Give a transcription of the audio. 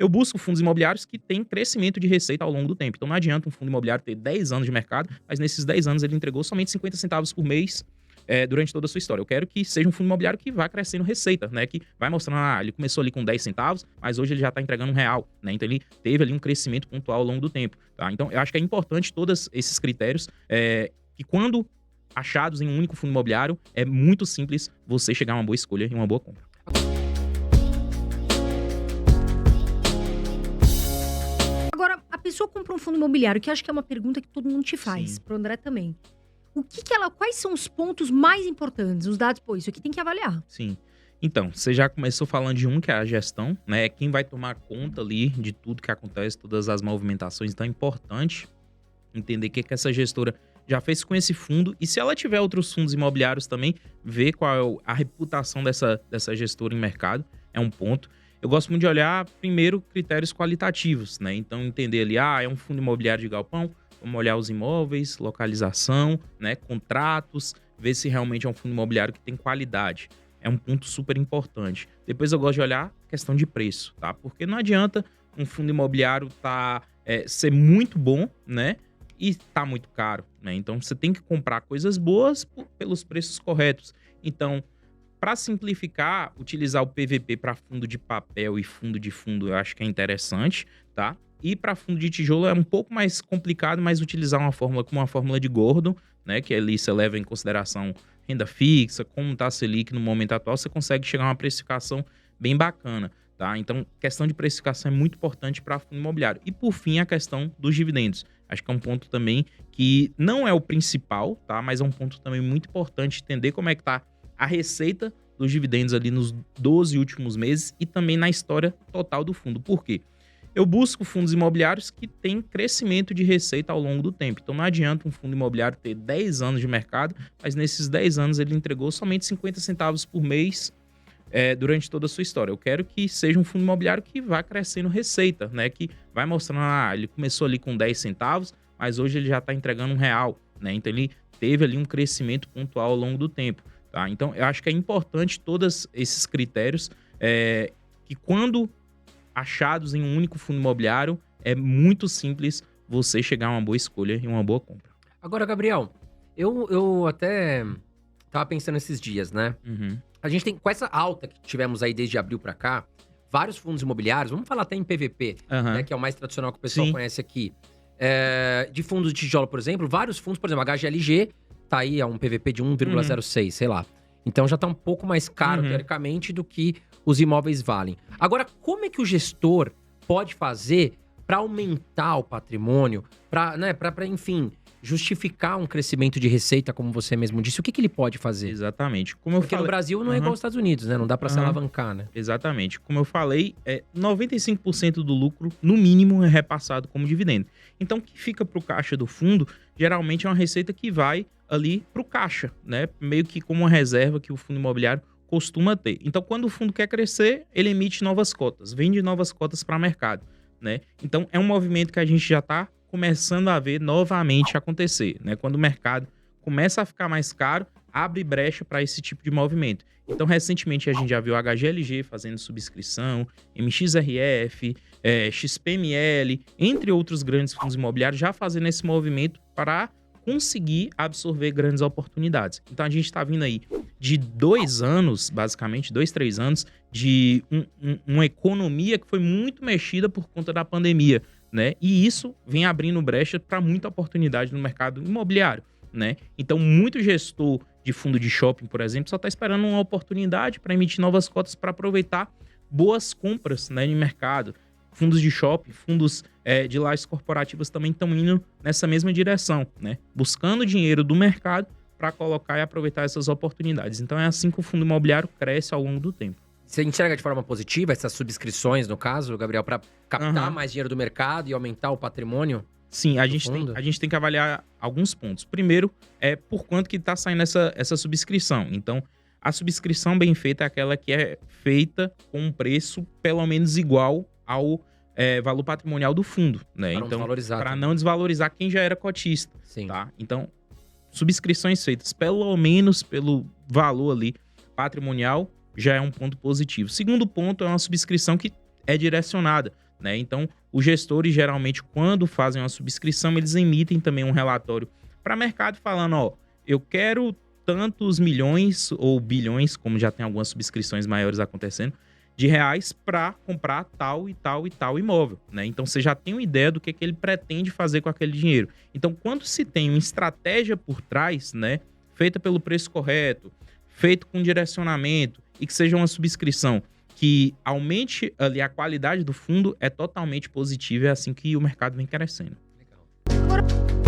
eu busco fundos imobiliários que têm crescimento de receita ao longo do tempo. Então não adianta um fundo imobiliário ter 10 anos de mercado, mas nesses 10 anos ele entregou somente 50 centavos por mês durante toda a sua história. Eu quero que seja um fundo imobiliário que vá crescendo receita, né? Que vai mostrando, ele começou ali com 10 centavos, mas hoje ele já está entregando R$ 1, né? Então ele teve ali um crescimento pontual ao longo do tempo, tá? Então eu acho que é importante todos esses critérios, que quando achados em um único fundo imobiliário, é muito simples você chegar a uma boa escolha e uma boa compra. Agora, a pessoa compra um fundo imobiliário, que eu acho que é uma pergunta que todo mundo te faz, Sim. pro André também. Quais são os pontos mais importantes? Os dados, isso aqui tem que avaliar. Sim. Então, você já começou falando de um, que é a gestão, né? Quem vai tomar conta ali de tudo que acontece, todas as movimentações. Então é importante entender o que essa gestora já fez com esse fundo. E se ela tiver outros fundos imobiliários também, ver qual é a reputação dessa gestora em mercado. É um ponto. Eu gosto muito de olhar, primeiro, critérios qualitativos, né? Então, entender ali, é um fundo imobiliário de galpão, vamos olhar os imóveis, localização, né? Contratos, ver se realmente é um fundo imobiliário que tem qualidade. É um ponto super importante. Depois eu gosto de olhar a questão de preço, tá? Porque não adianta um fundo imobiliário ser muito bom, né? E tá muito caro, né? Então, você tem que comprar coisas boas pelos preços corretos. Então, para simplificar, utilizar o PVP para fundo de papel e fundo de fundo, eu acho que é interessante, tá? E para fundo de tijolo é um pouco mais complicado, mas utilizar uma fórmula como uma fórmula de Gordon, né? Que ali você leva em consideração renda fixa, como está a Selic no momento atual, você consegue chegar a uma precificação bem bacana, tá? Então, questão de precificação é muito importante para fundo imobiliário. E por fim, a questão dos dividendos. Acho que é um ponto também que não é o principal, tá? Mas é um ponto também muito importante entender como é que tá a receita dos dividendos ali nos 12 últimos meses e também na história total do fundo. Por quê? Eu busco fundos imobiliários que têm crescimento de receita ao longo do tempo. Então não adianta um fundo imobiliário ter 10 anos de mercado, mas nesses 10 anos ele entregou somente 50 centavos por mês durante toda a sua história. Eu quero que seja um fundo imobiliário que vá crescendo receita, né? Que vai mostrando, ele começou ali com 10 centavos, mas hoje ele já está entregando R$ 1, né? Então ele teve ali um crescimento pontual ao longo do tempo. Tá? Então, eu acho que é importante todos esses critérios que quando achados em um único fundo imobiliário, é muito simples você chegar a uma boa escolha e uma boa compra. Agora, Gabriel, eu até tava pensando esses dias, né? Uhum. A gente tem, com essa alta que tivemos aí desde abril pra cá, vários fundos imobiliários, vamos falar até em PVP, né, que é o mais tradicional que o pessoal conhece aqui. De fundos de tijolo, por exemplo, vários fundos, por exemplo, a HGLG tá aí a um PVP de 1,06, sei lá. Então já tá um pouco mais caro, teoricamente, do que os imóveis valem. Agora, como é que o gestor pode fazer para aumentar o patrimônio, para, né, enfim, justificar um crescimento de receita, como você mesmo disse? O que ele pode fazer? Exatamente. Porque no Brasil não é igual aos Estados Unidos, né? Não dá para se alavancar, né? Exatamente. Como eu falei, 95% do lucro, no mínimo, é repassado como dividendo. Então, o que fica para o caixa do fundo, geralmente é uma receita que vai ali para o caixa, né? Meio que como uma reserva que o fundo imobiliário costuma ter. Então, quando o fundo quer crescer, ele emite novas cotas, vende novas cotas para o mercado, né? Então, é um movimento que a gente já está começando a ver novamente acontecer, né? Quando o mercado começa a ficar mais caro, abre brecha para esse tipo de movimento. Então, recentemente, a gente já viu a HGLG fazendo subscrição, MXRF, XPML, entre outros grandes fundos imobiliários, já fazendo esse movimento para conseguir absorver grandes oportunidades. Então, a gente está vindo aí de 2 anos, basicamente, 2, 3 anos, de uma economia que foi muito mexida por conta da pandemia, né? E isso vem abrindo brecha para muita oportunidade no mercado imobiliário, né? Então, muito gestor de fundo de shopping, por exemplo, só está esperando uma oportunidade para emitir novas cotas para aproveitar boas compras, né, no mercado. Fundos de shopping, fundos de lajes corporativas também estão indo nessa mesma direção, né? Buscando dinheiro do mercado para colocar e aproveitar essas oportunidades. Então, é assim que o fundo imobiliário cresce ao longo do tempo. Você enxerga de forma positiva essas subscrições, no caso, Gabriel, para captar mais dinheiro do mercado e aumentar o patrimônio? Sim, a gente tem que avaliar alguns pontos. Primeiro, por quanto que está saindo essa subscrição. Então, a subscrição bem feita é aquela que é feita com um preço pelo menos igual ao valor patrimonial do fundo, né? Para não desvalorizar quem já era cotista. Sim. Tá? Então, subscrições feitas pelo menos pelo valor ali patrimonial já é um ponto positivo. Segundo ponto é uma subscrição que é direcionada, né? Então, os gestores, geralmente, quando fazem uma subscrição, eles emitem também um relatório para o mercado falando, ó, eu quero tantos milhões ou bilhões, como já tem algumas subscrições maiores acontecendo, de reais para comprar tal e tal e tal imóvel, né? Então, você já tem uma ideia do que ele pretende fazer com aquele dinheiro. Então, quando se tem uma estratégia por trás, né, feita pelo preço correto, feito com direcionamento e que seja uma subscrição que aumente ali a qualidade do fundo, é totalmente positivo, é assim que o mercado vem crescendo. Legal.